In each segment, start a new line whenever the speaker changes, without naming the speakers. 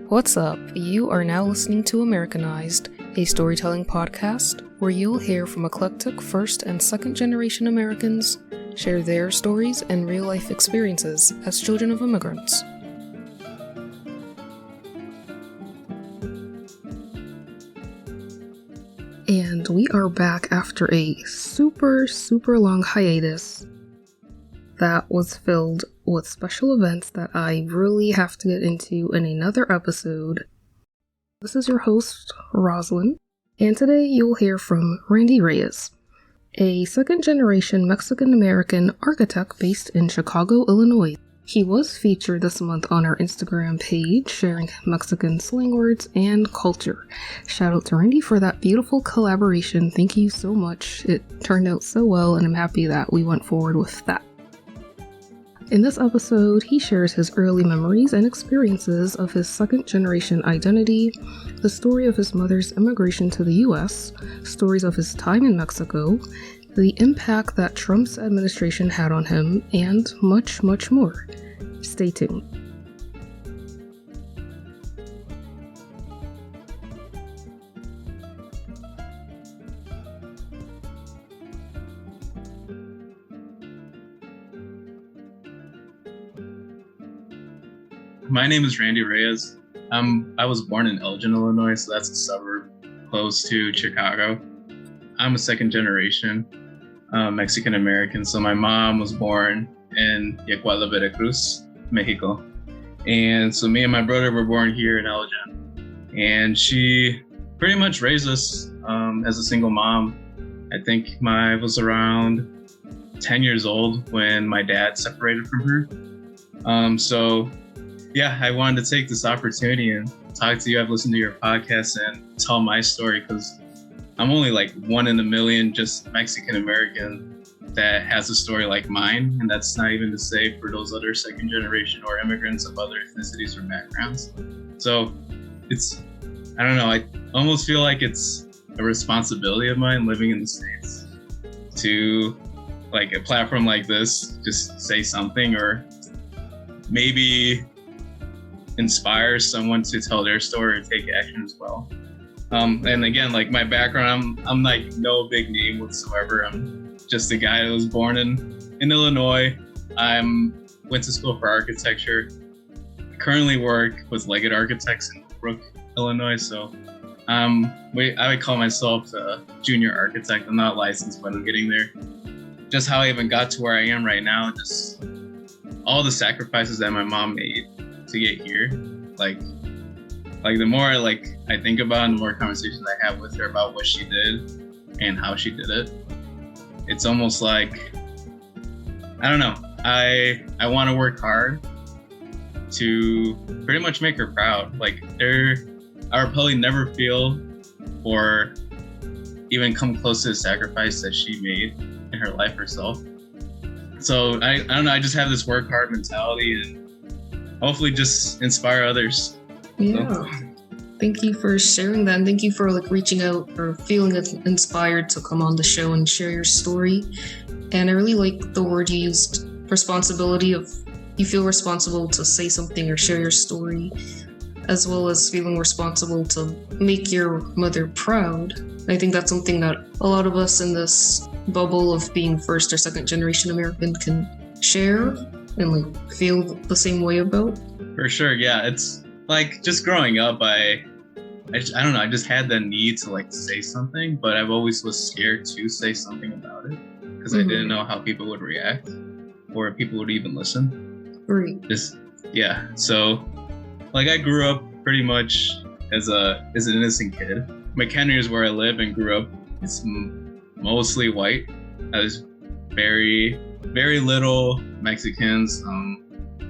What's up? You are now listening to Americanized, a storytelling podcast where you'll hear from eclectic first and second generation Americans share their stories and real life experiences as children of immigrants. And we are back after a super long hiatus that was filled with special events that I really have to get into in another episode. This is your host, Rosalind, and today you'll hear from Randy Reyes, a second-generation Mexican-American architect based in Chicago, Illinois. He was featured this month on our Instagram page, sharing Mexican slang words and culture. Shout out to Randy for that beautiful collaboration. Thank you so much. It turned out so well, and I'm happy that we went forward with that. In this episode, he shares his early memories and experiences of his second-generation identity, the story of his mother's immigration to the U.S., stories of his time in Mexico, the impact that Trump's administration had on him, and much more. Stay tuned.
My name is Randy Reyes. I was born in Elgin, Illinois, so that's a suburb close to Chicago. I'm a second generation Mexican American, so my mom was born in Yacuala, Veracruz, Mexico. And so me and my brother were born here in Elgin. And she pretty much raised us as a single mom. I think I was around 10 years old when my dad separated from her. Yeah, I wanted to take this opportunity and talk to you. I've listened to your podcast and tell my story because I'm only like one in a million just Mexican American that has a story like mine. And that's not even to say for those other second generation or immigrants of other ethnicities or backgrounds. So I don't know, I almost feel like it's a responsibility of mine living in the States to, like, a platform like this, just say something or maybe inspire someone to tell their story or take action as well. And again, like my background, I'm like no big name whatsoever. I'm just a guy that was born in Illinois. I went to school for architecture. I currently work with Leggett Architects in Brook, Illinois. So I would call myself a junior architect. I'm not licensed, but I'm getting there. Just how I even got to where I am right now, just all the sacrifices that my mom made to get here, like the more I think about and the more conversations I have with her about what she did and how she did it, it's almost like, I don't know, I want to work hard to pretty much make her proud. Like I would probably never feel or even come close to the sacrifice that she made in her life herself. So I don't know, I just have this work hard mentality and hopefully just inspire others.
Yeah. So. Thank you for sharing that, and thank you for reaching out or feeling inspired to come on the show and share your story. And I really like the word you used, responsibility, of you feel responsible to say something or share your story, as well as feeling responsible to make your mother proud. I think that's something that a lot of us in this bubble of being first or second generation American can share and feel the same way about.
For sure, yeah. It's like just growing up, I don't know, I just had the need to say something, but I've always was scared to say something about it because I didn't know how people would react or if people would even listen.
Right.
Yeah. So I grew up pretty much as an innocent kid. McHenry is where I live and grew up. It's mostly white. There's very little Mexicans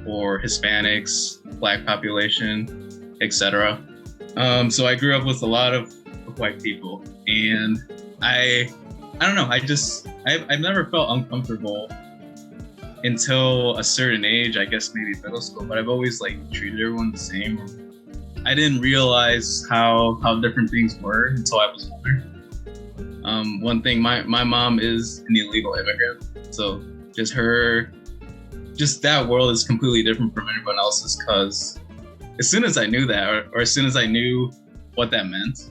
or Hispanics, Black population, etc. So I grew up with a lot of white people, and I don't know. I've never felt uncomfortable until a certain age. I guess maybe middle school, but I've always treated everyone the same. I didn't realize how different things were until I was older. One thing, my mom is an illegal immigrant, so just that world is completely different from everyone else's because as soon as I knew that, or as soon as I knew what that meant,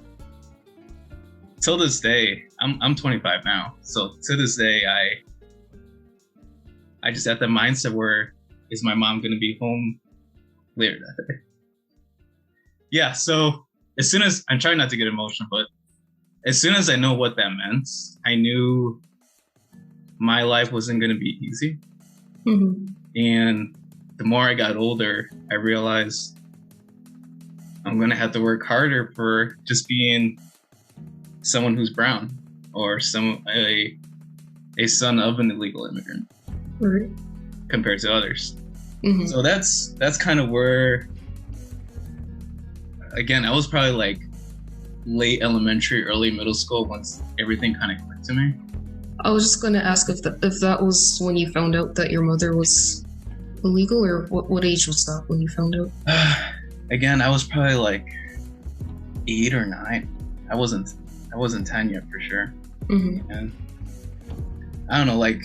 till this day, I'm 25 now. So to this day, I just had the mindset where, is my mom gonna be home later that day? Yeah. So as soon as, I'm trying not to get emotional, but as soon as I know what that meant, I knew my life wasn't gonna be easy.
Mm-hmm.
And the more I got older, I realized I'm gonna have to work harder for just being someone who's brown, or a son of an illegal immigrant,
Right.
compared to others.
Mm-hmm.
So that's kind of where, again, I was probably like late elementary, early middle school once everything kind of clicked to me.
I was just going to ask if that was when you found out that your mother was illegal, or what age was that when you found out?
Again, I was probably like 8 or 9. I wasn't 10 yet for sure.
Mm-hmm.
And I don't know, like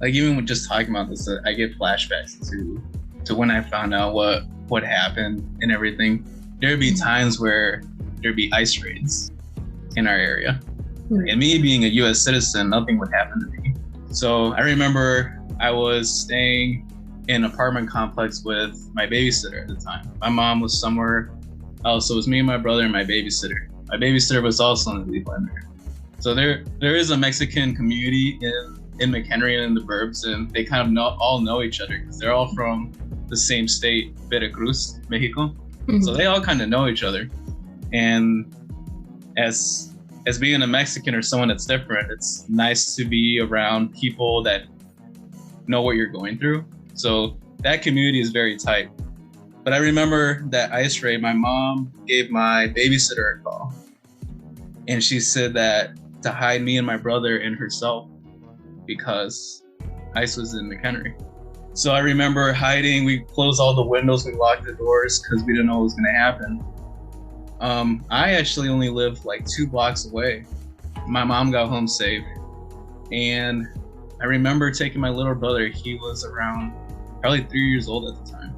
even with just talking about this, I get flashbacks to when I found out what happened and everything. There'd be times where there'd be ICE raids in our area.
Right.
And me being a US citizen, nothing would happen to me. So I remember I was staying in an apartment complex with my babysitter at the time. My mom was somewhere else, so it was me and my brother and my babysitter. My babysitter was also an illegal immigrant. So there is a Mexican community in McHenry and in the burbs, and they kind of all know each other because they're all from the same state, Veracruz, Mexico.
Mm-hmm.
So they all kind of know each other. And as being a Mexican or someone that's different, it's nice to be around people that know what you're going through. So that community is very tight. But I remember that ICE raid, my mom gave my babysitter a call. And she said that to hide me and my brother and herself because ICE was in McHenry. So I remember hiding. We closed all the windows, we locked the doors because we didn't know what was going to happen. I actually only lived like 2 blocks away. My mom got home safe. And I remember taking my little brother. He was around probably 3 years old at the time.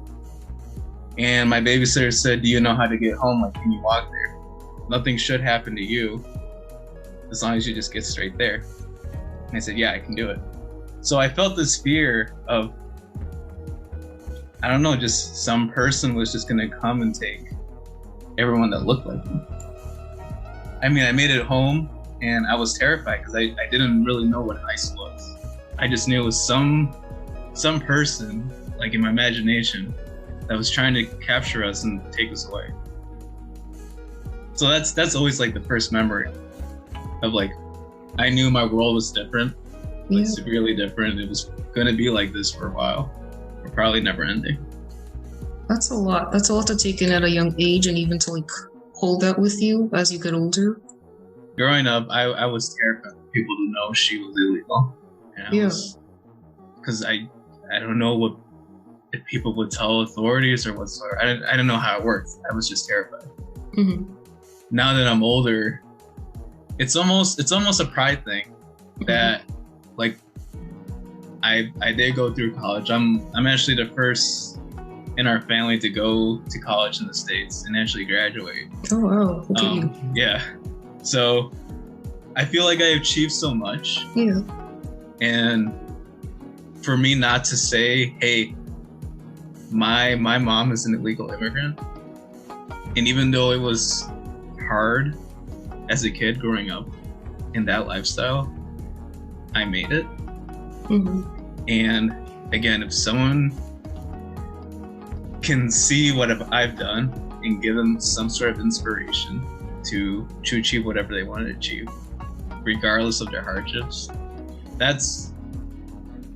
And my babysitter said, do you know how to get home? Like, can you walk there? Nothing should happen to you as long as you just get straight there. And I said, yeah, I can do it. So I felt this fear of, I don't know, just some person was just going to come and take everyone that looked like me. I mean, I made it home and I was terrified because I didn't really know what ICE was. I just knew it was some person, like in my imagination, that was trying to capture us and take us away. So that's always like the first memory of like, I knew my world was different, like severely different. It was gonna be like this for a while, or probably never ending.
That's a lot. That's a lot to take in at a young age, and even to like hold that with you as you get older.
Growing up, I was terrified for people to know she was illegal. Because I don't know what if people would tell authorities or whatsoever. I didn't know how it worked. I was just terrified.
Mm-hmm.
Now that I'm older, it's almost a pride thing that like I did go through college. I'm actually the first in our family to go to college in the States and actually graduate.
Oh wow, look at you.
Yeah. So I feel like I achieved so much.
Yeah.
And for me not to say, hey, my mom is an illegal immigrant, and even though it was hard as a kid growing up in that lifestyle, I made it.
Mm-hmm.
And again, if someone can see what I've done and give them some sort of inspiration to achieve whatever they want to achieve, regardless of their hardships, that's,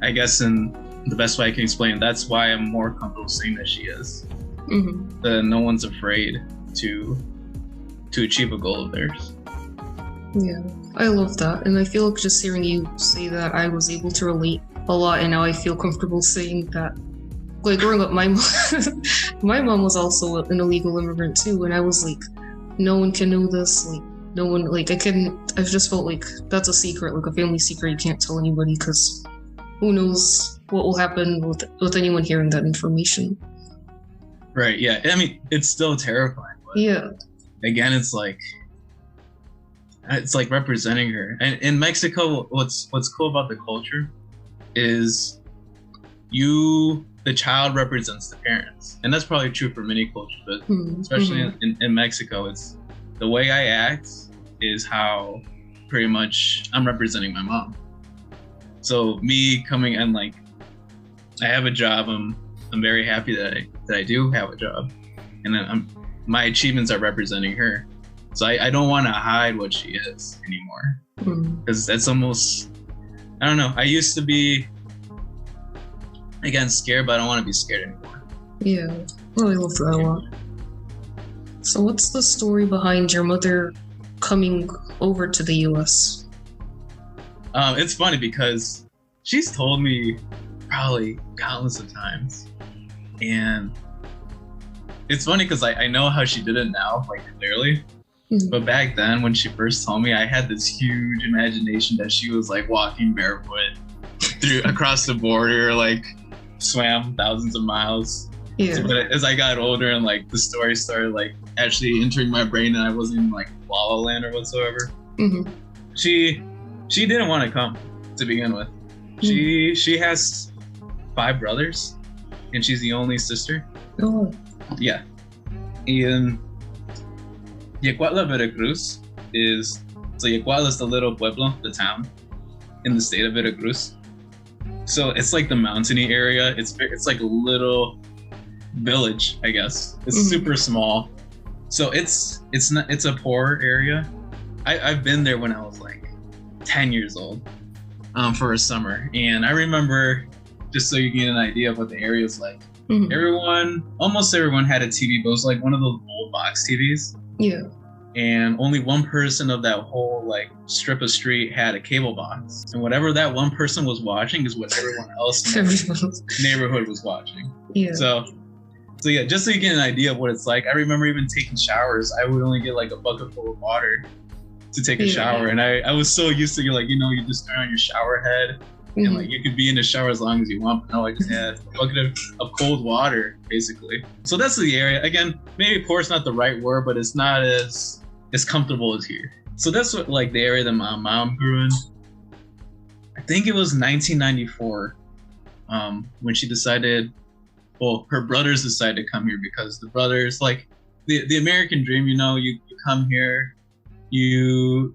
I guess, in the best way I can explain, that's why I'm more comfortable saying that she is.
Mm-hmm.
That no one's afraid to achieve a goal of theirs.
Yeah, I love that. And I feel like just hearing you say that, I was able to relate a lot, and now I feel comfortable saying that. Like growing up, my mom was also an illegal immigrant too, and I was like, no one can know this. Like no one, like I've just felt like that's a secret, like a family secret. You can't tell anybody because who knows what will happen with anyone hearing that information.
Right. Yeah. I mean, it's still terrifying. But
Yeah.
again, it's like representing her. And in Mexico, what's cool about the culture is the child represents the parents, and that's probably true for many cultures, but especially in Mexico, it's the way I act is how pretty much I'm representing my mom. So me coming and like, I have a job. I'm very happy that I do have a job, and then my achievements are representing her. So I don't want to hide what she is anymore, because that's almost, I don't know. I used to be, again, scared, but I don't want to be scared anymore.
Yeah, well, I love that a lot. So what's the story behind your mother coming over to the US?
It's funny because she's told me probably countless of times, and it's funny because I know how she did it now, like clearly. But back then, when she first told me, I had this huge imagination that she was like walking barefoot across the border, like swam thousands of miles.
Yeah.
So, but as I got older and like the story started like actually entering my brain, and I wasn't in like La La Land or whatsoever. She didn't want to come to begin with. She has 5 brothers, and she's the only sister.
Oh.
Yeah. And Yecuatla, Veracruz Yecuatla is the little pueblo, the town in the state of Veracruz. So it's like the mountainy area. It's like a little village, I guess. It's super small. So it's a poor area. I've been there when I was like 10 years old, for a summer, and I remember, just so you get an idea of what the area is like. Almost everyone had a TV, but it was like one of those old box TVs.
Yeah.
And only one person of that whole like strip of street had a cable box, and whatever that one person was watching is what everyone else in the neighborhood was watching.
Yeah.
So yeah, just so you get an idea of what it's like. I remember even taking showers. I would only get like a bucket full of water to take a shower, and I was so used to, like, you just turn on your shower head, and like you could be in the shower as long as you want. But no, I just had a bucket of cold water basically. So that's the area. Again, maybe poor is not the right word, but it's not as comfortable as here. So that's what, like, the area that my mom grew in. I think it was 1994 when she decided, well, her brothers decided to come here, because the brothers, like, the American dream, you come here, you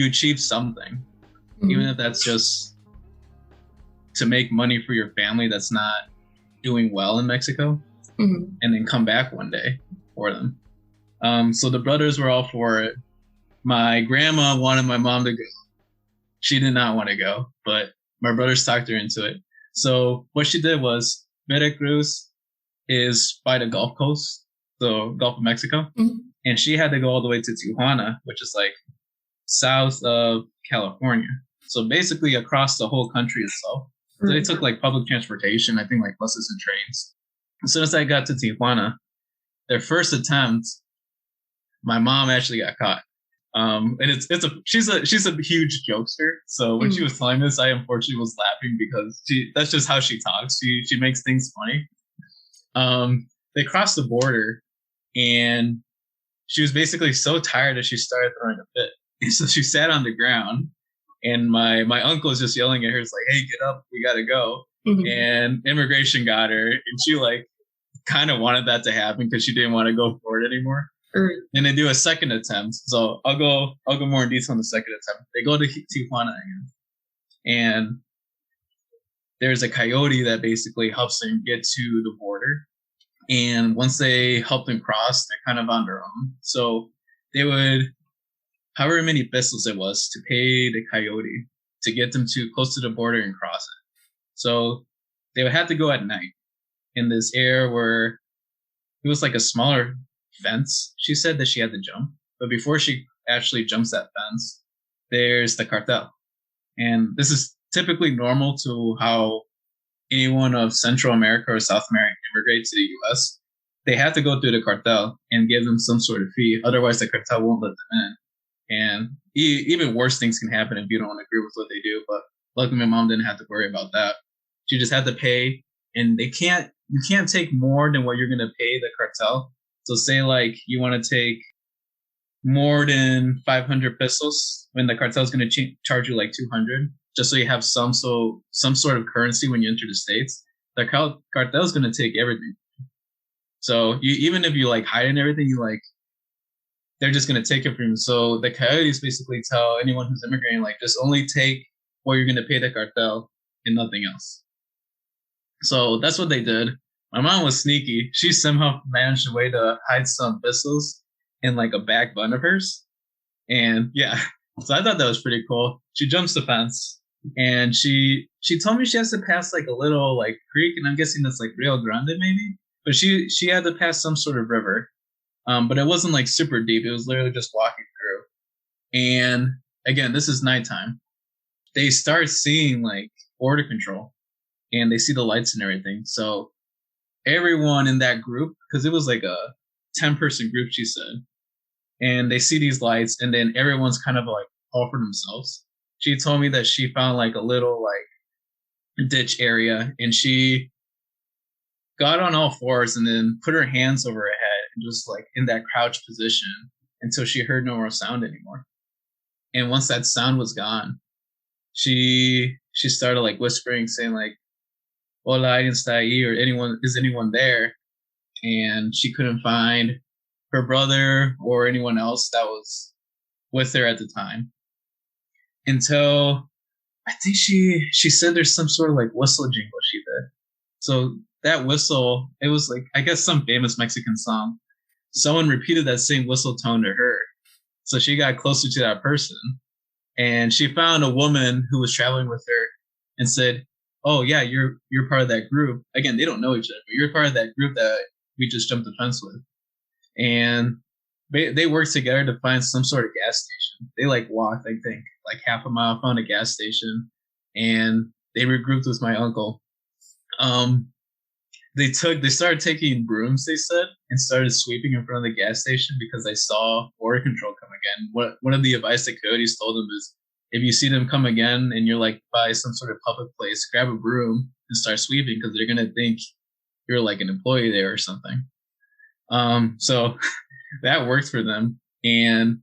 achieve something, even if that's just to make money for your family that's not doing well in Mexico, and then come back one day for them. So the brothers were all for it. My grandma wanted my mom to go. She did not want to go, but my brothers talked her into it. So what she did was, Veracruz is by the Gulf Coast, the Gulf of Mexico, and she had to go all the way to Tijuana, which is like south of California. So basically across the whole country itself. So they took like public transportation, I think like buses and trains. As soon as I got to Tijuana, their first attempt, my mom actually got caught. And she's a huge jokester. So when she was telling this, I unfortunately was laughing because that's just how she talks. She makes things funny. They crossed the border, and she was basically so tired that she started throwing a fit. And so she sat on the ground, and my uncle was just yelling at her. He's like, "Hey, get up, we gotta go." And immigration got her, and she like kind of wanted that to happen because she didn't want to go for it anymore. And they do a second attempt. So I'll go more in detail on the second attempt. They go to Tijuana again, and there's a coyote that basically helps them get to the border. And once they help them cross, they're kind of on their own. So they would, however many pesos it was, to pay the coyote to get them to close to the border and cross it. So they would have to go at night in this area where it was like a smaller fence. She said that she had to jump, but before she actually jumps that fence, there's the cartel. And this is typically normal to how anyone of Central America or South America immigrate to the US. They have to go through the cartel and give them some sort of fee. Otherwise, the cartel won't let them in. And even worse things can happen if you don't agree with what they do. But luckily, my mom didn't have to worry about that. She just had to pay, and they can't you can't take more than what you're gonna pay the cartel. So say like you want to take more than 500 pesos when the cartel is going to charge you like 200, just so you have some sort of currency when you enter the states. The cartel is going to take everything. So even if you like hide and everything, they're just going to take it from you. So the coyotes basically tell anyone who's immigrating, like, just only take what you're going to pay the cartel and nothing else. So that's what they did. My mom was sneaky. She somehow managed a way to hide some pistols in like a back bun of hers. And yeah, so I thought that was pretty cool. She jumps the fence and she told me she has to pass like a little like creek, and I'm guessing that's like Rio Grande maybe. But she had to pass some sort of river. But it wasn't like super deep. It was literally just walking through. And again, this is nighttime. They start seeing like border control and they see the lights and everything. So everyone in that group, because it was like a 10-person group, she said, and they see these lights, and then everyone's kind of like all for themselves. She told me that she found like a little like ditch area, and she got on all fours and then put her hands over her head and just like in that crouch position until she heard no more sound anymore. And once that sound was gone, she started like whispering, saying like, "Hola, alguien está ahí?" or is anyone there? And she couldn't find her brother or anyone else that was with her at the time, until I think she said there's some sort of like whistle jingle she did. So that whistle, it was like, I guess, some famous Mexican song. Someone repeated that same whistle tone to her. So she got closer to that person, and she found a woman who was traveling with her and said, "Oh yeah, you're part of that group." Again, they don't know each other, but you're part of that group that we just jumped the fence with. And they worked together to find some sort of gas station. They like walked, I think, like half a mile, found a gas station, and they regrouped with my uncle. They started taking brooms, they said, and started sweeping in front of the gas station because they saw border control come again. One of the advice the coyotes told them is, if you see them come again and you're like by some sort of public place, grab a broom and start sweeping, because they're gonna think you're like an employee there or something. So that worked for them. And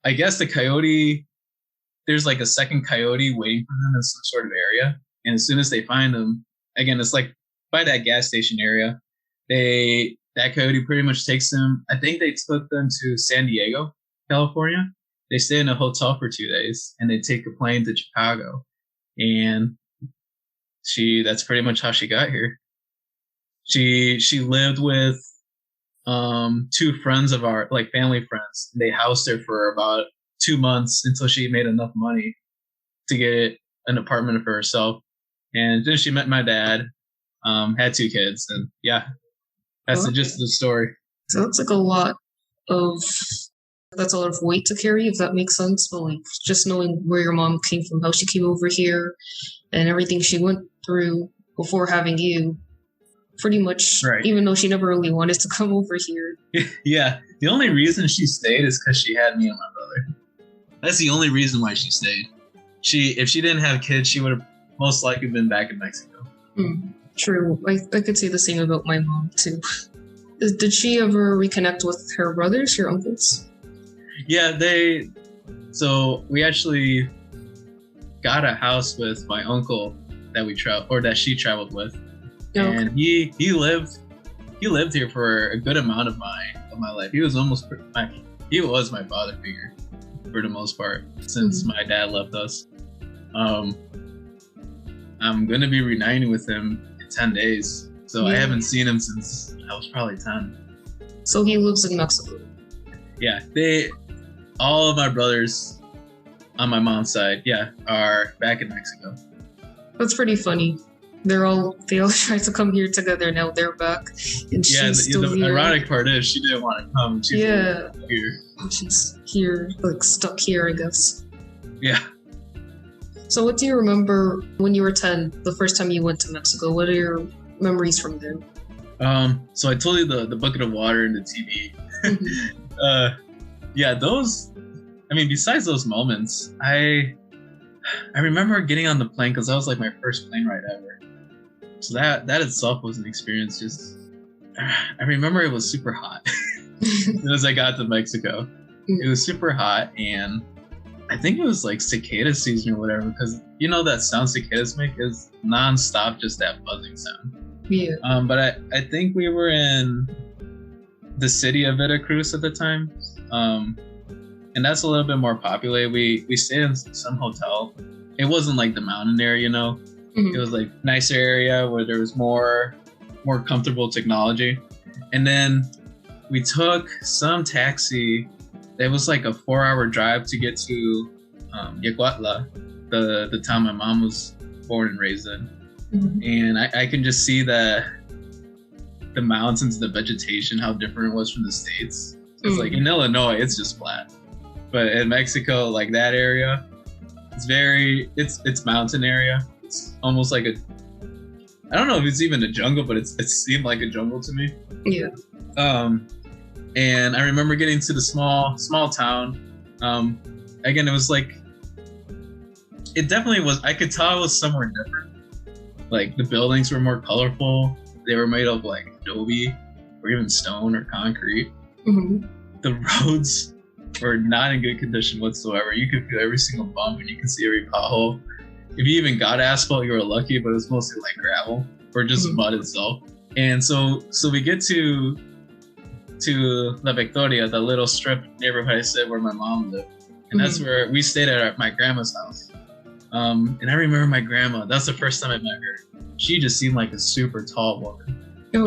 I guess there's like a second coyote waiting for them in some sort of area. And as soon as they find them, again, it's like by that gas station area, that coyote pretty much takes them. I think they took them to San Diego, California. They stay in a hotel for 2 days and they take a plane to Chicago. And that's pretty much how she got here. She lived with 2 friends of our, like, family friends. They housed her for about 2 months until she made enough money to get an apartment for herself. And then she met my dad, had 2 kids, and yeah, that's the gist of the story.
So that's like a lot of weight to carry, if that makes sense. But like, just knowing where your mom came from, how she came over here, and everything she went through before having you, pretty much, right. Even though she never really wanted to come over here.
Yeah, the only reason she stayed is because she had me and my brother. That's the only reason why she stayed. If she didn't have kids, she would have most likely been back in Mexico.
True. I could say the same about my mom too. Did she ever reconnect with her brothers, your uncles?
Yeah, so we actually got a house with my uncle that she traveled with. Okay. And he lived here for a good amount of my life. He was my father figure for the most part, since my dad left us. I'm gonna be reuniting with him in 10 days. So yeah. I haven't seen him since I was probably 10.
So he lives in Mexico.
Yeah, all of my brothers on my mom's side, are back in Mexico.
That's pretty funny. They all tried to come here together. Now they're back, and she's still here.
The ironic part is she didn't want to come. She's here.
She's here, like stuck here, I guess.
Yeah.
So, what do you remember when you were 10? The first time you went to Mexico? What are your memories from there?
So I told you the bucket of water and the TV. Those. I mean, besides those moments, I remember getting on the plane because that was like my first plane ride ever. So that itself was an experience. Just I remember it was super hot as soon as I got to Mexico. It was super hot, and I think it was like cicada season or whatever, because you know that sound cicadas make is nonstop, just that buzzing sound.
Yeah.
But I think we were in the city of Veracruz at the time, and that's a little bit more populated. We stayed in some hotel. It wasn't like the mountain area, you know. It was like nicer area where there was more comfortable technology, and then we took some taxi. It was like a 4-hour drive to get to Yacuatla, the town my mom was born and raised in. And I can just see the mountains, the vegetation, how different it was from the States. It's like in Illinois, it's just flat. But in Mexico, like that area, it's mountain area. It's almost like I don't know if it's even a jungle, but it seemed like a jungle to me.
Yeah.
And I remember getting to the small town. Again, it was like, it definitely was, I could tell it was somewhere different. Like the buildings were more colorful. They were made of like adobe or even stone or concrete. The roads were not in good condition whatsoever. You could feel every single bump and you could see every pothole. If you even got asphalt, you were lucky, but it was mostly like gravel or just mud itself. And so we get to La Victoria, the little strip neighborhood I said where my mom lived. And that's where we stayed at my grandma's house. And I remember my grandma, that's the first time I met her. She just seemed like a super tall woman.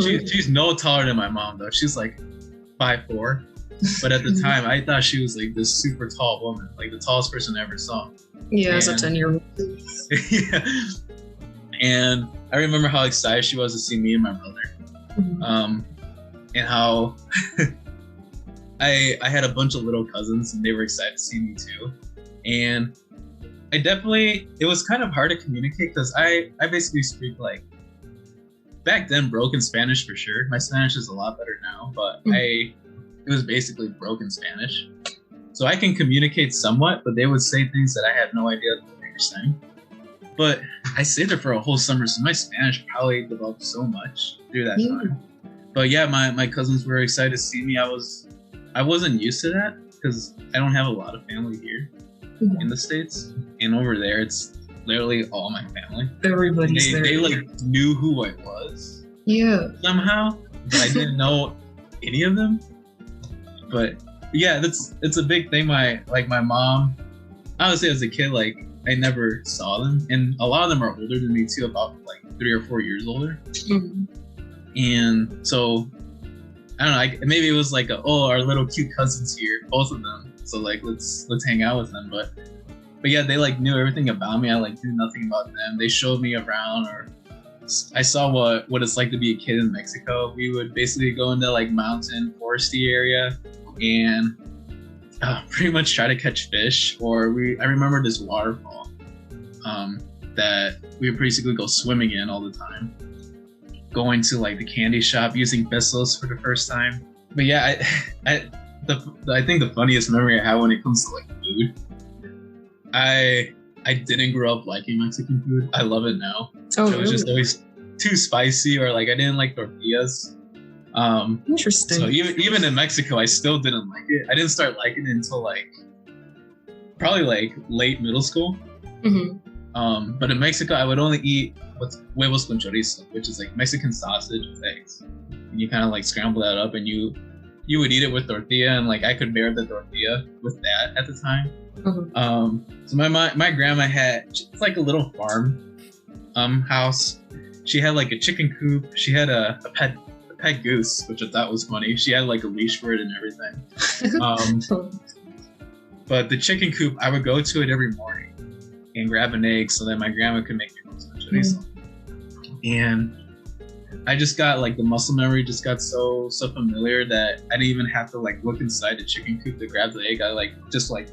She's no taller than my mom though. She's like 5'4". But at the time, I thought she was like this super tall woman, like the tallest person I ever saw.
Yeah, as a 10-year-old.
Yeah. And I remember how excited she was to see me and my brother. And how I had a bunch of little cousins and they were excited to see me too. And it was kind of hard to communicate because I basically speak like, back then broken Spanish for sure. My Spanish is a lot better now, but it was basically broken Spanish. So I can communicate somewhat, but they would say things that I had no idea what they were saying. But I stayed there for a whole summer, so my Spanish probably developed so much through that time. But yeah, my cousins were excited to see me. I wasn't used to that because I don't have a lot of family here in the States. And over there, it's literally all my family.
Everybody's there.
They like knew who I was.
Yeah.
Somehow. But I didn't know any of them. But yeah, it's a big thing. My mom, I would say as a kid, like I never saw them. And a lot of them are older than me too, about like 3 or 4 years older. And so I don't know, maybe it was like our little cute cousins here, both of them. So like let's hang out with them. But yeah, they like knew everything about me. I like knew nothing about them. They showed me around, or I saw what it's like to be a kid in Mexico. We would basically go into like mountain foresty area and pretty much try to catch fish. Or I remember this waterfall that we would basically go swimming in all the time. Going to like the candy shop, using pesos for the first time. But yeah, I think the funniest memory I have when it comes to like food, I didn't grow up liking Mexican food. I love it now. It was just always too spicy, or like I didn't like tortillas.
Interesting.
So even in Mexico, I still didn't like it. I didn't start liking it until like probably like late middle school. But in Mexico, I would only eat what's huevos con chorizo, which is like Mexican sausage with eggs. And you kind of like scramble that up, and you would eat it with tortilla, and like I could bear the tortilla with that at the time. So my grandma had, it's like a little farm house. She had like a chicken coop. She had a pet goose, which I thought was funny. She had like a leash for it and everything. But the chicken coop, I would go to it every morning and grab an egg so that my grandma could make me chorizo. And I just got like the muscle memory just got so familiar that I didn't even have to like look inside the chicken coop to grab the egg. I like just like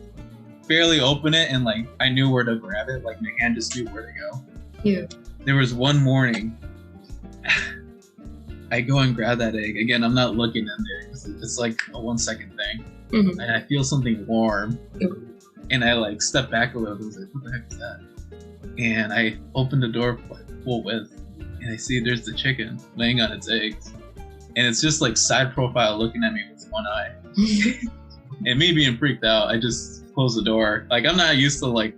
barely open it, and like I knew where to grab it. Like my hand just knew where to go.
Yeah.
There was one morning I go and grab that egg. Again, I'm not looking in there because it's like a 1 second thing. And I feel something warm. And I like step back a little bit. I was like, what the heck is that? And I opened the door full width, and I see there's the chicken laying on its eggs, and it's just like side profile looking at me with one eye. And me being freaked out, I just closed the door. Like, I'm not used to like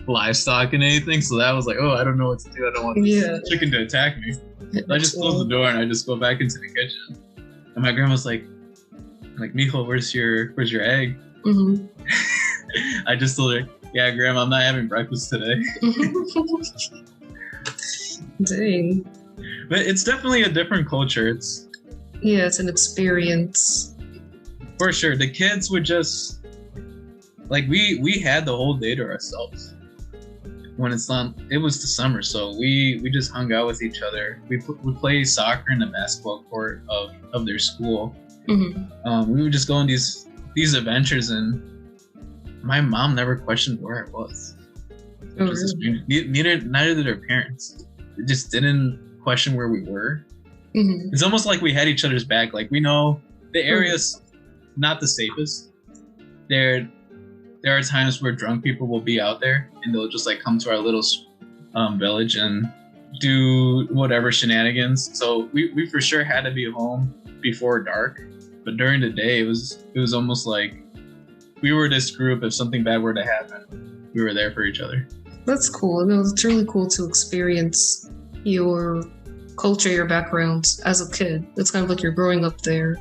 livestock and anything, so that was like, oh, I don't know what to do. I don't want this chicken to attack me. So I just close the door and I just go back into the kitchen. And my grandma's like, Mijo, where's your egg? Mm-hmm. I just told her, yeah, Grandma, I'm not having breakfast today.
Dang.
But it's definitely a different culture. It's
an experience.
For sure. The kids would just, like, we had the whole day to ourselves. When it's not, it was the summer, so we just hung out with each other. We play soccer in the basketball court of their school. Mm-hmm. We would just go on these adventures, and my mom never questioned where I was. Really? Neither did her parents. They just didn't question where we were. Mm-hmm. It's almost like we had each other's back. Like, we know the area's not the safest. There are times where drunk people will be out there, and they'll just like come to our little village and do whatever shenanigans. So we for sure had to be home before dark. But during the day, it was almost like we were this group. If something bad were to happen, we were there for each other. That's
cool. No, it's really cool to experience your culture, your background as a kid. It's kind of like you're growing up there,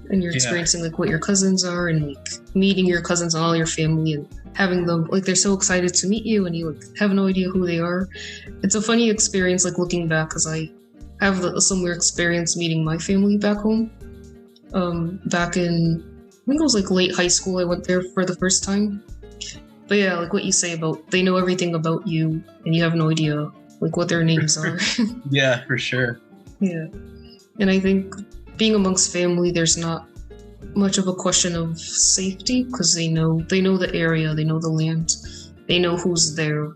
and you're experiencing like what your cousins are, and like meeting your cousins and all your family, and having them like they're so excited to meet you, and you like have no idea who they are. It's a funny experience, like looking back, because I have a similar experience meeting my family back home. Back in, I think it was like late high school, I went there for the first time. But yeah, like what you say about they know everything about you, and you have no idea like what their names are.
Yeah, for sure.
Yeah, and I think being amongst family, there's not much of a question of safety, because they know the area, they know the land, they know who's there.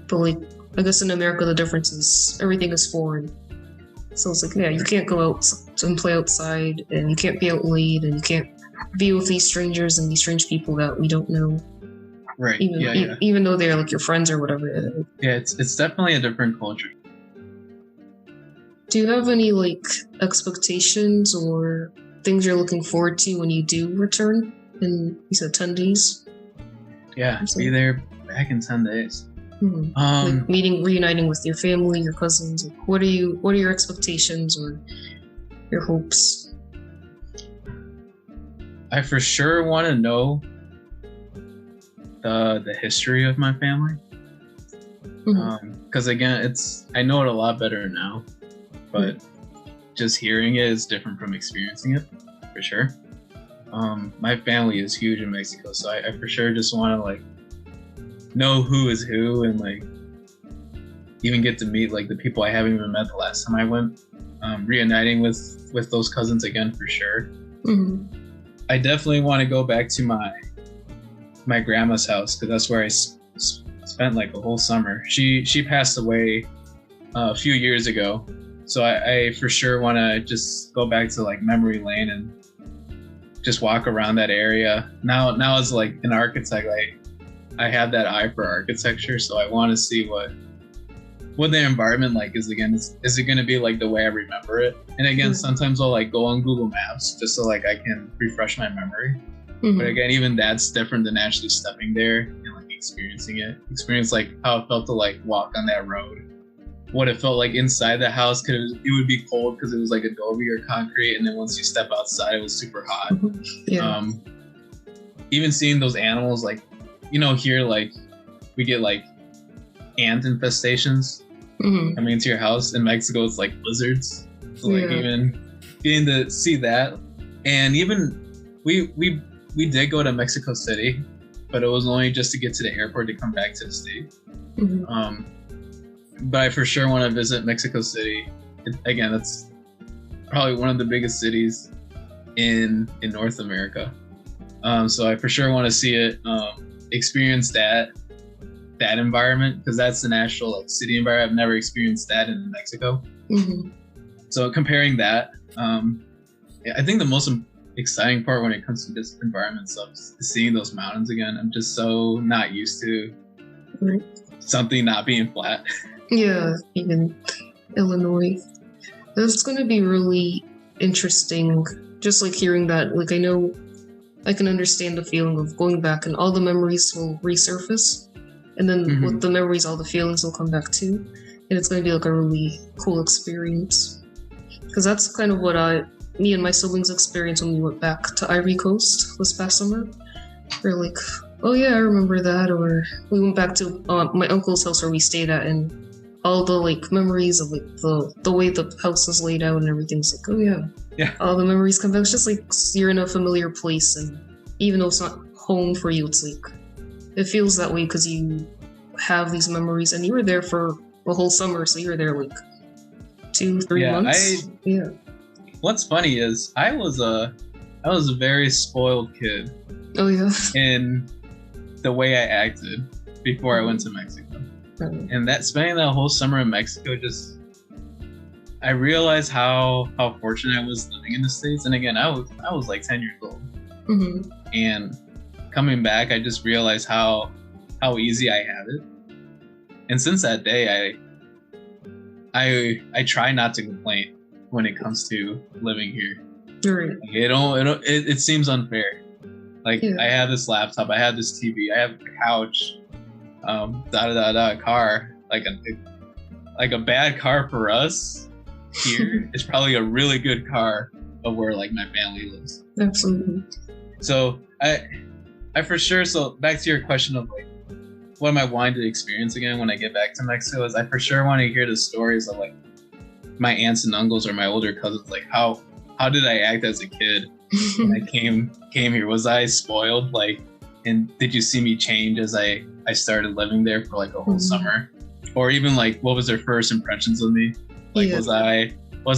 But like, I guess in America, the difference is everything is foreign. So it's like, yeah, you can't go out and play outside, and you can't be out late, and you can't be with these strangers and these strange people that we don't know.
Right.
Even though they're like your friends or whatever.
Yeah, it's definitely a different culture.
Do you have any like expectations or things you're looking forward to when you do return in, you said 10 days?
Yeah, be there back in 10 days.
Mm-hmm. Like reuniting with your family, your cousins. Like, what are your expectations or your hopes?
I for sure want to know the history of my family. Because again, I know it a lot better now, but just hearing it is different from experiencing it, for sure. My family is huge in Mexico, so I for sure just want to like know who is who, and like even get to meet like the people I haven't even met the last time I went. Reuniting with those cousins again, for sure. Mm-hmm. I definitely want to go back to my grandma's house, because that's where I spent like a whole summer. She passed away a few years ago, so I for sure want to just go back to like memory lane and just walk around that area. Now as like an architect, I have that eye for architecture, so I want to see what the environment like is again. Is it going to be like the way I remember it? And again, sometimes I'll like go on Google Maps just so like I can refresh my memory. Mm-hmm. But again, even that's different than actually stepping there and like experiencing it. Experience like how it felt to like walk on that road. What it felt like inside the house, because it would be cold because it was like adobe or concrete, and then once you step outside, it was super hot. Yeah. Even seeing those animals, like, you know, here like we get like ant infestations coming into your house. In Mexico, it's like lizards. So like even getting to see that, and even we did go to Mexico City, but it was only just to get to the airport to come back to the state. But I for sure want to visit Mexico City. Again, that's probably one of the biggest cities in North America. So I for sure want to see it, experience that environment, because that's the natural like city environment. I've never experienced that in Mexico. So comparing that, I think the most exciting part when it comes to this environment stuff is seeing those mountains again. I'm just so not used to something not being flat.
Yeah, even Illinois. That's going to be really interesting. Just like hearing that, like I know I can understand the feeling of going back and all the memories will resurface. And then with the memories, all the feelings will come back too. And it's going to be like a really cool experience. Because that's kind of what me and my siblings experienced when we went back to Ivory Coast this past summer. We're like, oh yeah, I remember that. Or we went back to my uncle's house where we stayed at, and all the like memories of like the way the house was laid out and everything's like, oh yeah, all the memories come back. It's just like you're in a familiar place, and even though it's not home for you, it's like it feels that way because you have these memories, and you were there for the whole summer, so you were there like 2-3 months.
What's funny is I was a very spoiled kid.
Oh yeah.
In the way I acted before I went to Mexico. And that spending that whole summer in Mexico, I realized how fortunate I was living in the States. And again, I was like 10 years old. And coming back, I just realized how easy I had it. And since that day, I try not to complain when it comes to living here.
Right.
It seems unfair. Like I have this laptop, I have this TV, I have a couch, car. Like a bad car for us here is probably a really good car of where like my family lives.
Absolutely.
So I for sure. So back to your question of like, what am I wanting to experience again when I get back to Mexico? Is I for sure want to hear the stories of like my aunts and uncles or my older cousins. Like how did I act as a kid when I came here? Was I spoiled? Like, and did you see me change as I started living there for like a whole summer? Or even like, what was their first impressions of me? Like, was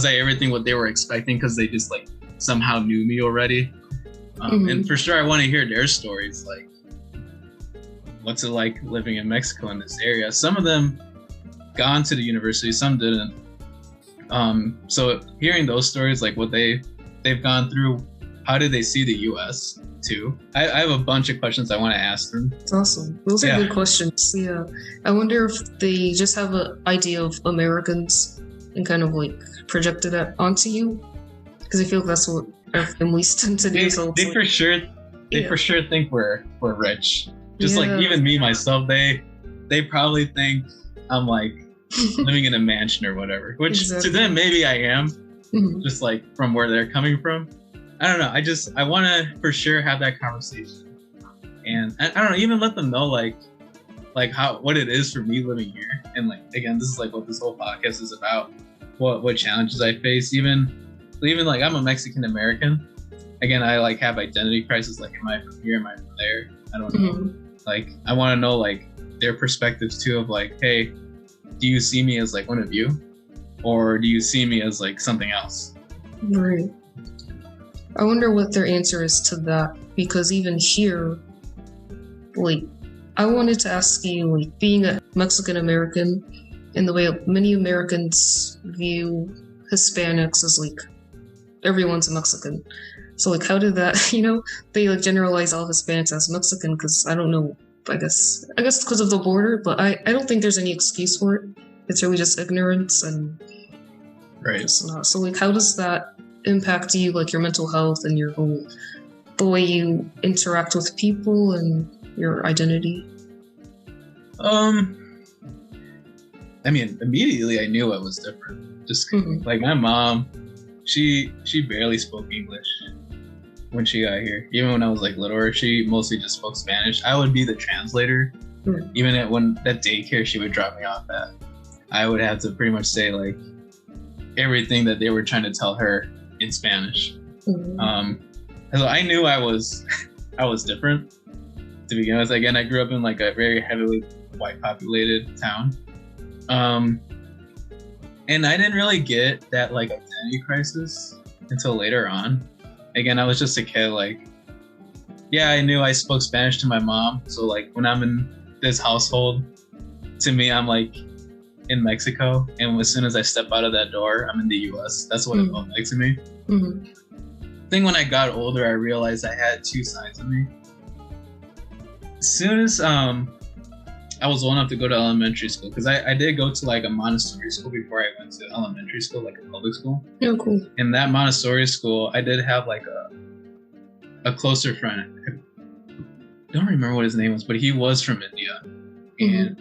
I everything what they were expecting because they just like somehow knew me already? And for sure, I want to hear their stories. Like, what's it like living in Mexico in this area? Some of them gone to the university, some didn't. So hearing those stories, like what they've gone through, how did they see the U.S. too? I have a bunch of questions I want to ask them.
That's awesome. Those are good questions. Yeah, I wonder if they just have an idea of Americans and kind of like projected that onto you, because I feel like that's what our families tend to do.
They for sure think we're rich. Just like even me myself, they probably think I'm like living in a mansion or whatever, which to them maybe I am, just like from where they're coming from. I don't know. I want to for sure have that conversation, and I don't know, even let them know like what it is for me living here. And like again, this is like what this whole podcast is about. What challenges I face, even like I'm a Mexican American. Again, I like have identity crisis. Like, am I from here? Am I from there? I don't know. Like, I want to know like their perspectives too of like, hey, do you see me as like one of you, or do you see me as like something else?
Right. I wonder what their answer is to that, because even here, like, I wanted to ask you, like, being a Mexican American, and the way many Americans view Hispanics as like everyone's a Mexican. So like, how did that, they like generalize all Hispanics as Mexican? Because I don't know. I guess because of the border, but I don't think there's any excuse for it. It's really just ignorance and just not. So like, how does that impact you, like your mental health and your whole, the way you interact with people and your identity?
I mean, immediately I knew I was different. Just like my mom, she barely spoke English when she got here. Even when I was like littler, she mostly just spoke Spanish. I would be the translator. Even when that daycare she would drop me off at, I would have to pretty much say like everything that they were trying to tell her in Spanish. So I knew I was different to begin with. Again, I grew up in like a very heavily white populated town. And I didn't really get that like identity crisis until later on. Again, I was just a kid, like, yeah, I knew I spoke Spanish to my mom. So like when I'm in this household, to me, I'm like in Mexico. And as soon as I step out of that door, I'm in the US. That's what it felt like to me. I think when I got older, I realized I had two sides of me. As soon as I was old enough to go to elementary school because I did go to like a Montessori school before I went to elementary school, like a public school.
Yeah, cool.
In that Montessori school, I did have like a closer friend. I don't remember what his name was, but he was from India, and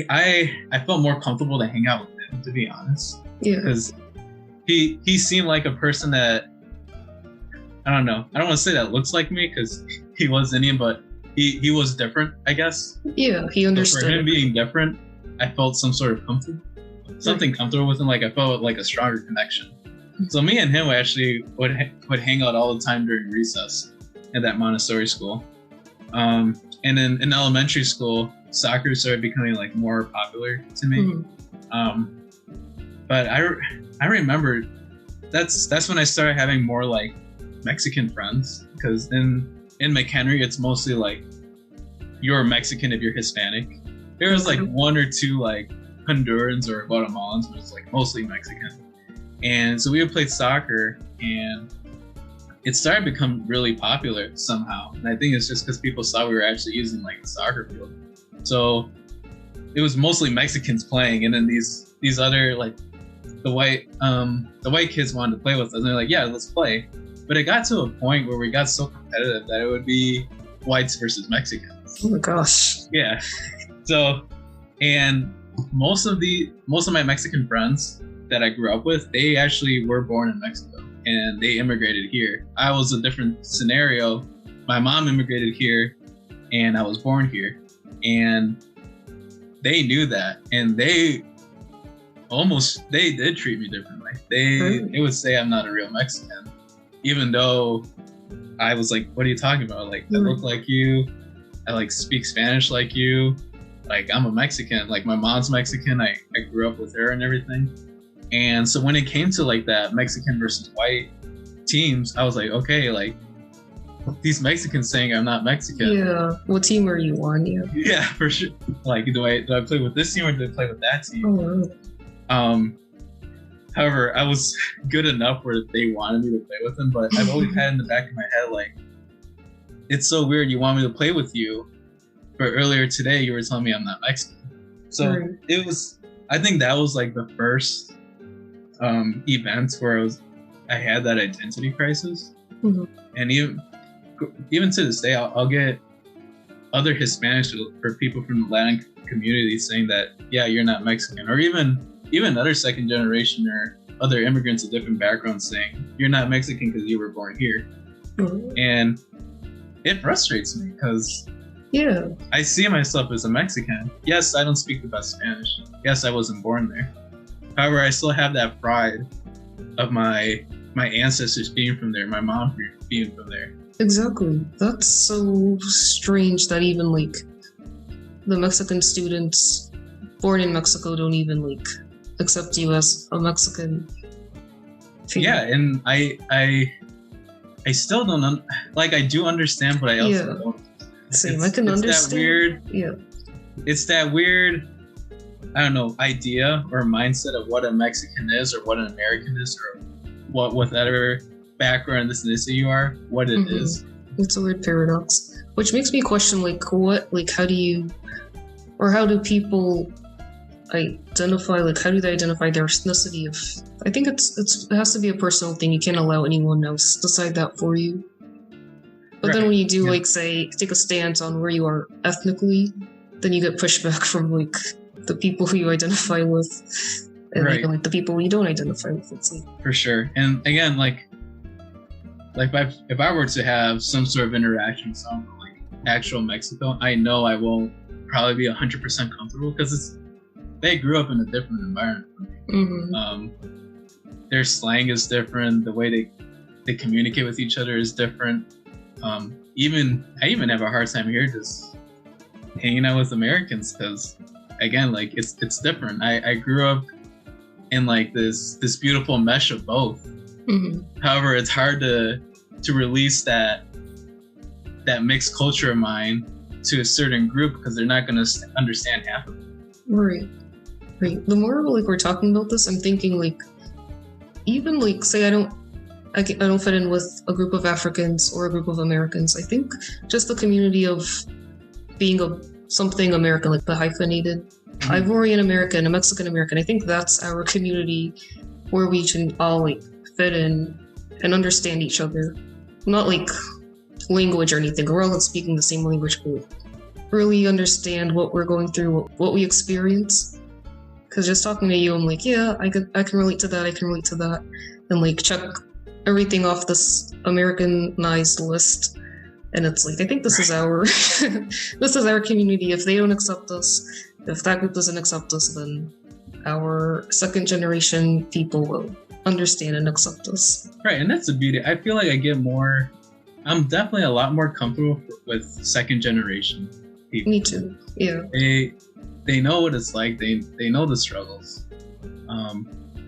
I felt more comfortable to hang out with him, to be honest.
Yeah.
Because he seemed like a person that, I don't know. I don't want to say that looks like me because he was Indian, but he was different, I guess.
Yeah, he understood.
So for him being different, I felt some sort of comfortable with him. Like I felt like a stronger connection. So me and him actually would hang out all the time during recess at that Montessori school. And then in elementary school, soccer started becoming like more popular to me. But I remember that's when I started having more like Mexican friends, because in McHenry it's mostly like you're Mexican if you're Hispanic. There was like one or two like Hondurans or Guatemalans, but it's like mostly Mexican. And so we would play soccer, and it started to become really popular somehow. And I think it's just because people saw we were actually using like the soccer field. So it was mostly Mexicans playing, and then these other like the white kids wanted to play with us, and they're like, yeah, let's play. But it got to a point where we got so competitive that it would be whites versus Mexicans.
Oh my gosh.
Yeah. So, and most of my Mexican friends that I grew up with, they actually were born in Mexico and they immigrated here. I was a different scenario. My mom immigrated here and I was born here, and they knew that, and they did treat me differently. They would say I'm not a real Mexican, even though I was like, what are you talking about? Like, I look like you. I like speak Spanish like you. Like, I'm a Mexican. Like, my mom's Mexican. I grew up with her and everything. And so when it came to like that Mexican versus white teams, I was like, okay, like these Mexicans saying I'm not Mexican.
Yeah. What team are you on? Yeah.
Yeah, for sure. Like, do I play with this team or do I play with that team?
Oh, wow.
However, I was good enough where they wanted me to play with them, but I've always had in the back of my head, like, it's so weird you want me to play with you, but earlier today you were telling me I'm not Mexican. So it was, I think that was like the first event where I had that identity crisis. And even to this day, I'll get other Hispanics or people from the Latin community saying that, yeah, you're not Mexican, or even other second generation or other immigrants of different backgrounds saying you're not Mexican because you were born here. And it frustrates me because I see myself as a Mexican. Yes, I don't speak the best Spanish. Yes, I wasn't born there. However, I still have that pride of my ancestors being from there, my mom being from there.
Exactly. That's so strange that even like the Mexican students born in Mexico don't even like accept you as a Mexican.
Yeah, and I still don't like, I do understand, but I also don't.
Same. I can understand.
That weird.
Yeah.
It's that weird, I don't know, idea or mindset of what a Mexican is or what an American is, or whatever background, ethnicity you are, what it is.
It's a weird paradox, which makes me question how do people identify, like, how do they identify their ethnicity? I think it has to be a personal thing. You can't allow anyone else to decide that for you. But then when you do like say take a stance on where you are ethnically, then you get pushback from like the people who you identify with, and even like the people you don't identify with. It's like,
for sure. And again, like if I were to have some sort of interaction with someone from like actual Mexico, I know I won't probably be 100% comfortable because they grew up in a different environment from me. Their slang is different. The way they communicate with each other is different. I even have a hard time here just hanging out with Americans because, again, like it's different. I grew up in like this beautiful mesh of both. However, it's hard to release that mixed culture of mine to a certain group because they're not going to understand half of it. Right.
The more like we're talking about this, I'm thinking like, even like say I don't fit in with a group of Africans or a group of Americans. I think just the community of being a something American, like the hyphenated Ivorian American, a Mexican American. I think that's our community where we can all like fit in and understand each other. Not like language or anything. We're all speaking the same language, but really understand what we're going through, what we experience. Because just talking to you, I'm like, yeah, I can relate to that. I can relate to that, and like check everything off this Americanized list. And it's like, I think this is our this is our community. If they don't accept us, if that group doesn't accept us, then our second generation people will understand and accept us.
Right, and that's the beauty. I feel like I'm definitely a lot more comfortable with second generation people.
Me too. Yeah.
They know what it's like. They know the struggles.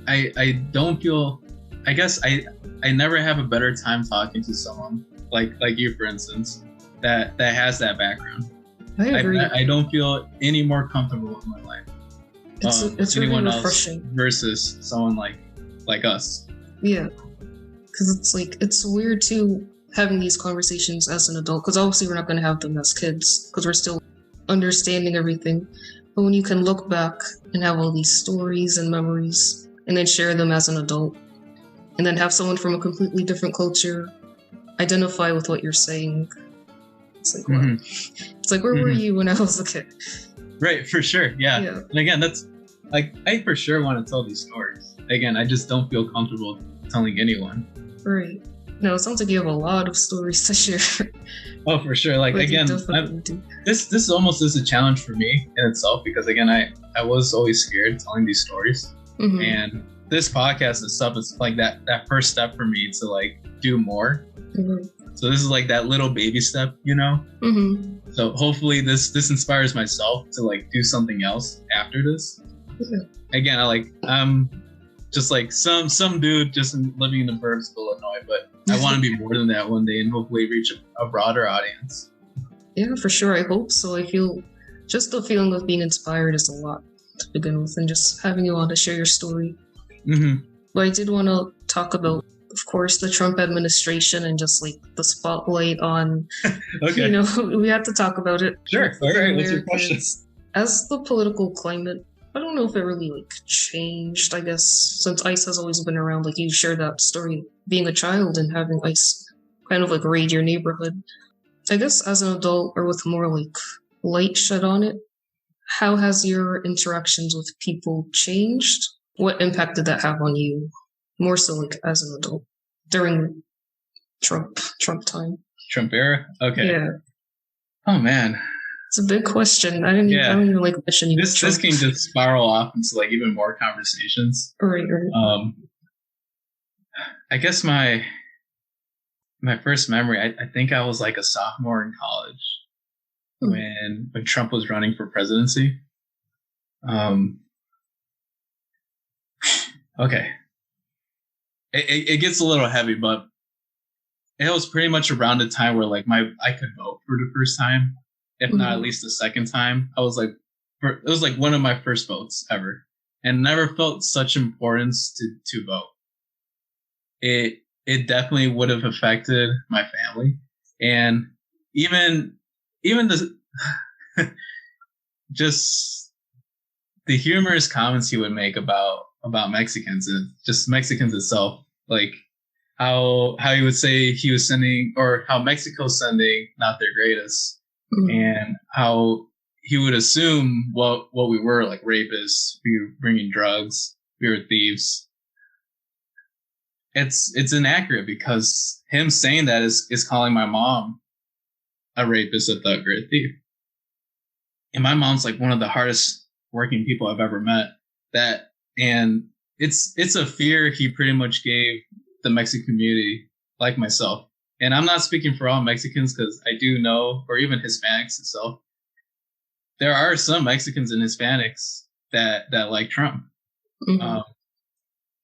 I don't feel. I guess I never have a better time talking to someone like you, for instance, that has that background.
I agree.
I don't feel any more comfortable in my life.
It's
anyone
really refreshing.
Else versus someone like us.
Yeah, because it's like it's weird too having these conversations as an adult. Because obviously we're not going to have them as kids because we're still understanding everything. But when you can look back and have all these stories and memories, and then share them as an adult, and then have someone from a completely different culture identify with what you're saying. It's like, wow. It's like, where were you when I was a kid?
Right, for sure. Yeah. And again, that's like, I for sure want to tell these stories. Again, I just don't feel comfortable telling anyone.
Right. No, it sounds like you have a lot of stories to share.
Oh, for sure. Like again, this almost is a challenge for me in itself because again, I was always scared telling these stories. And this podcast and stuff is like that first step for me to like do more. So this is like that little baby step, you know? So hopefully this inspires myself to like do something else after this. Again, I'm just like some dude just living in the burbs of Illinois, but I want to be more than that one day and hopefully reach a broader audience. Yeah,
for sure. I hope so. I feel just the feeling of being inspired is a lot to begin with, and just having you on to share your story. But I did want to talk about, of course, the Trump administration and just like the spotlight on,
okay.
You know, we have to talk about it.
Sure. All right. What's your question?
As the political climate, I don't know if it really like changed, I guess, since ICE has always been around. Like you shared that story being a child and having ICE kind of like raid your neighborhood. I guess as an adult or with more like light shed on it, how has your interactions with people changed? What impact did that have on you? More so like as an adult during Trump time.
Trump era? Okay.
Yeah.
Oh man.
It's a big question. I don't even like mentioning
this can just spiral off into like even more conversations.
Right.
I guess my first memory, I think I was like a sophomore in college when Trump was running for presidency. Okay. It gets a little heavy, but it was pretty much around the time where like I could vote for the first time, if not at least the second time. I was like, it was like one of my first votes ever, and never felt such importance to vote. It definitely would have affected my family, and even the just the humorous comments he would make about Mexicans and just Mexicans itself, like how he would say he was sending, or how Mexico's sending not their greatest, and how he would assume what we were, like rapists, we were bringing drugs, we were thieves. It's inaccurate because him saying that is calling my mom a rapist, a thug, or a thief. And my mom's like one of the hardest working people I've ever met. And it's a fear he pretty much gave the Mexican community, like myself. And I'm not speaking for all Mexicans because I do know, or even Hispanics itself, there are some Mexicans and Hispanics that like Trump.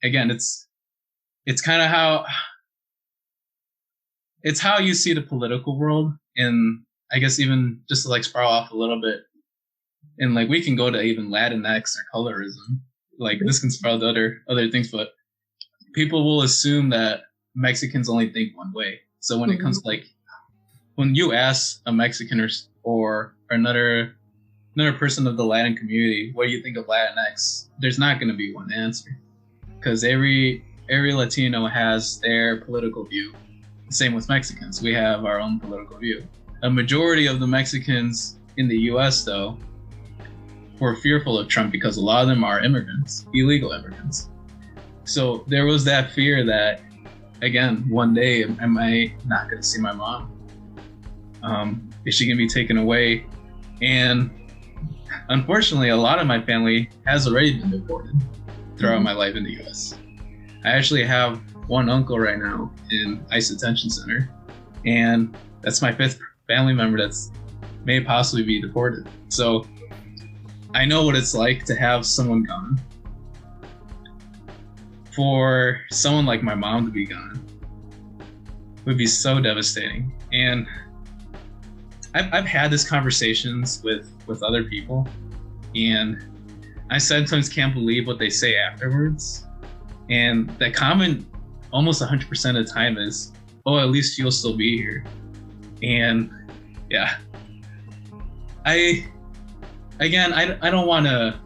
Again, it's kind of how you see the political world, and I guess even just to like spiral off a little bit, and like we can go to even Latinx or colorism. Like this can spiral to other things, but people will assume that Mexicans only think one way. So when it comes to like, when you ask a Mexican or another another person of the Latin community, what do you think of Latinx? There's not going to be one answer, because every Latino has their political view. Same with Mexicans. We have our own political view. A majority of the Mexicans in the US, though, were fearful of Trump because a lot of them are immigrants, illegal immigrants. So there was that fear that, again, one day, am I not going to see my mom? Is she going to be taken away? And unfortunately, a lot of my family has already been deported throughout my life in the US. I actually have one uncle right now in ICE detention center, and that's my 5th family member that's may possibly be deported. So I know what it's like to have someone gone. For someone like my mom to be gone would be so devastating. And I've had these conversations with other people, and I sometimes can't believe what they say afterwards. And the comment almost 100% of the time is, oh, at least you'll still be here. And yeah, I don't want to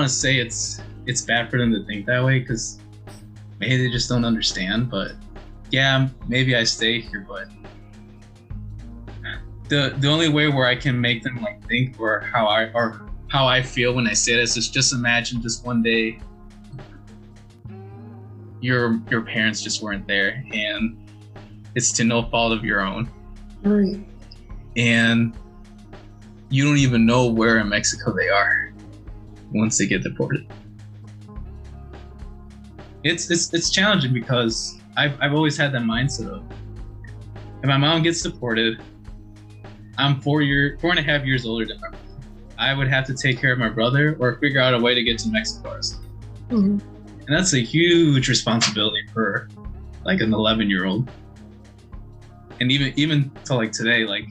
say it's bad for them to think that way, because maybe they just don't understand. But yeah, maybe I stay here, but the only way where I can make them like think or how I feel when I say this is just imagine just one day your parents just weren't there, and it's to no fault of your own.
Right.
And you don't even know where in Mexico they are once they get deported. It's challenging, because I've always had that mindset of, if my mom gets deported, I'm 4.5 years older than her. I would have to take care of my brother or figure out a way to get to Mexico or something.
Mm-hmm.
And that's a huge responsibility for like an 11-year-old. And even to like today, like,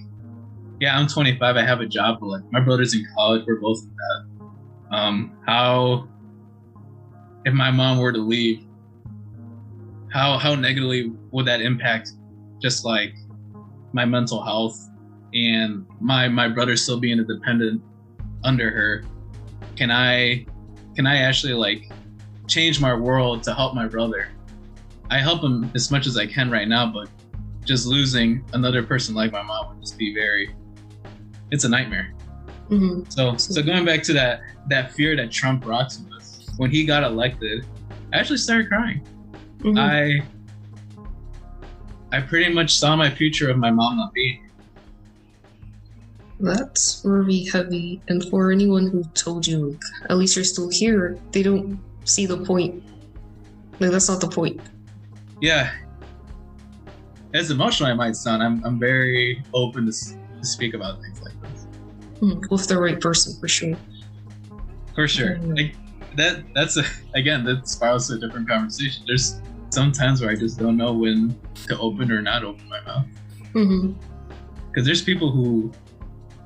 yeah, I'm 25, I have a job, but like my brother's in college, we're both in that. How, if my mom were to leave, how negatively would that impact just like my mental health and my brother still being a dependent under her? Can I actually like change my world to help my brother? I help him as much as I can right now, but just losing another person like my mom would just be it's a nightmare.
Mm-hmm.
So going back to that fear that Trump brought to us, when he got elected, I actually started crying. Mm-hmm. I pretty much saw my future of my mom not being here.
That's really heavy. And for anyone who told you, like, at least you're still here, they don't see the point. Like, that's not the point.
Yeah. As emotional I might sound, I'm very open to speak about things like this.
With the right person, for sure.
For sure. Like, that's that spirals to a different conversation. There's some times where I just don't know when to open or not open my mouth. Because there's people who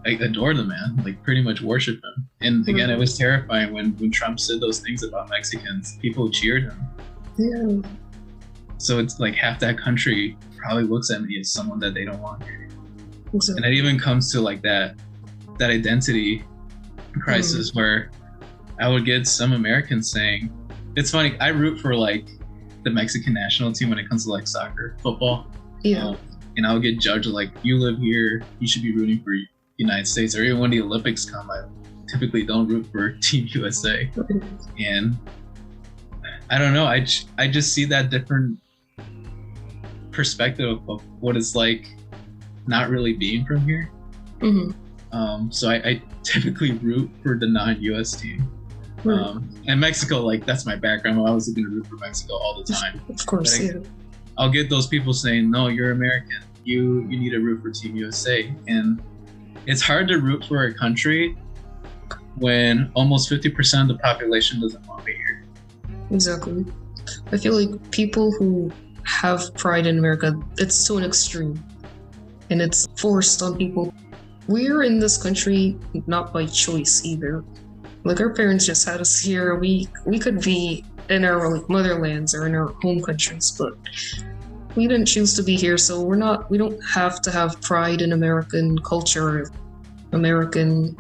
like adore the man, like pretty much worship him. And again, it was terrifying when Trump said those things about Mexicans. People cheered him.
Yeah.
So it's like half that country probably looks at me as someone that they don't want here.
Exactly.
And it even comes to like that identity crisis where I would get some Americans saying, it's funny, I root for like the Mexican national team when it comes to like soccer, football.
Yeah.
And I would get judged like, you live here, you should be rooting for United States. Or even when the Olympics come, I typically don't root for Team USA. And I don't know, I just see that different perspective of what it's like not really being from here. So I typically root for the non-US team. And Mexico, like, that's my background. I was going to root for Mexico all the time.
Of course, yeah.
I'll get those people saying, no, you're American. You need to root for Team USA. And it's hard to root for a country when almost 50% of the population doesn't want to be here.
Exactly. I feel like people who have pride in America, it's to an extreme. And it's forced on people. We're in this country not by choice either. Like, our parents just had us here. We could be in our like motherlands or in our home countries, but we didn't choose to be here. So we don't have to have pride in American culture. Americanism,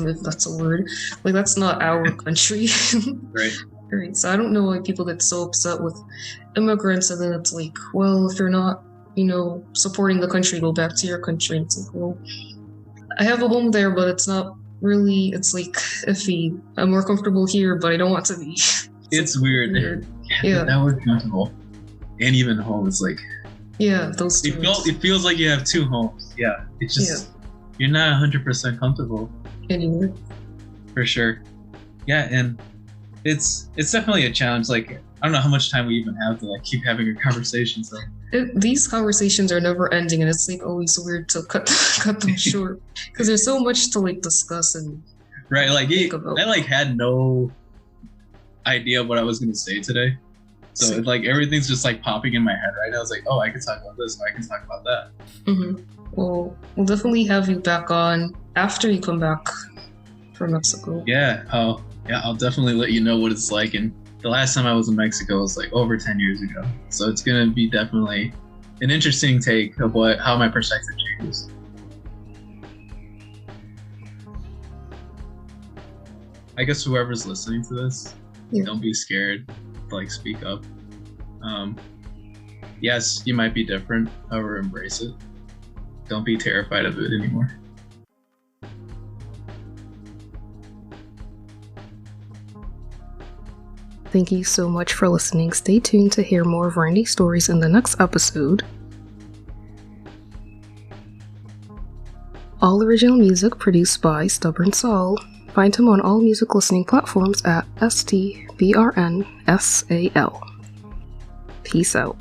if that's a word. Like, that's not our country.
Right.
Right. So I don't know why people get so upset with immigrants, and then it's like, well, if you're not, supporting the country, go back to your country. It's like, well, I have a home there, but it's not really, it's like iffy. I'm more comfortable here, but I don't want to be.
It's weird.
Yeah.
That was comfortable. And even home is like,
yeah, those two.
It feels like you have two homes. Yeah. It's just, you're not 100% comfortable.
Anywhere.
For sure. Yeah, and it's definitely a challenge. Like, I don't know how much time we even have to like keep having a conversation. So
these conversations are never ending, and it's like always weird to cut them short because there's so much to like discuss and
right. Like
think about.
I like had no idea what I was gonna say today, so it's like everything's just like popping in my head right now. I was like, oh, I can talk about this, or I can talk about that.
Mm-hmm. Well, we'll definitely have you back on after you come back from Mexico.
Yeah. I'll definitely let you know what it's like. And the last time I was in Mexico was like over 10 years ago. So it's going to be definitely an interesting take of how my perspective changes. I guess whoever's listening to this, don't be scared to like speak up. Yes, you might be different, however, embrace it. Don't be terrified of it anymore.
Thank you so much for listening. Stay tuned to hear more of Randy's stories in the next episode. All original music produced by Stubborn Saul. Find him on all music listening platforms at STBRNSAL. Peace out.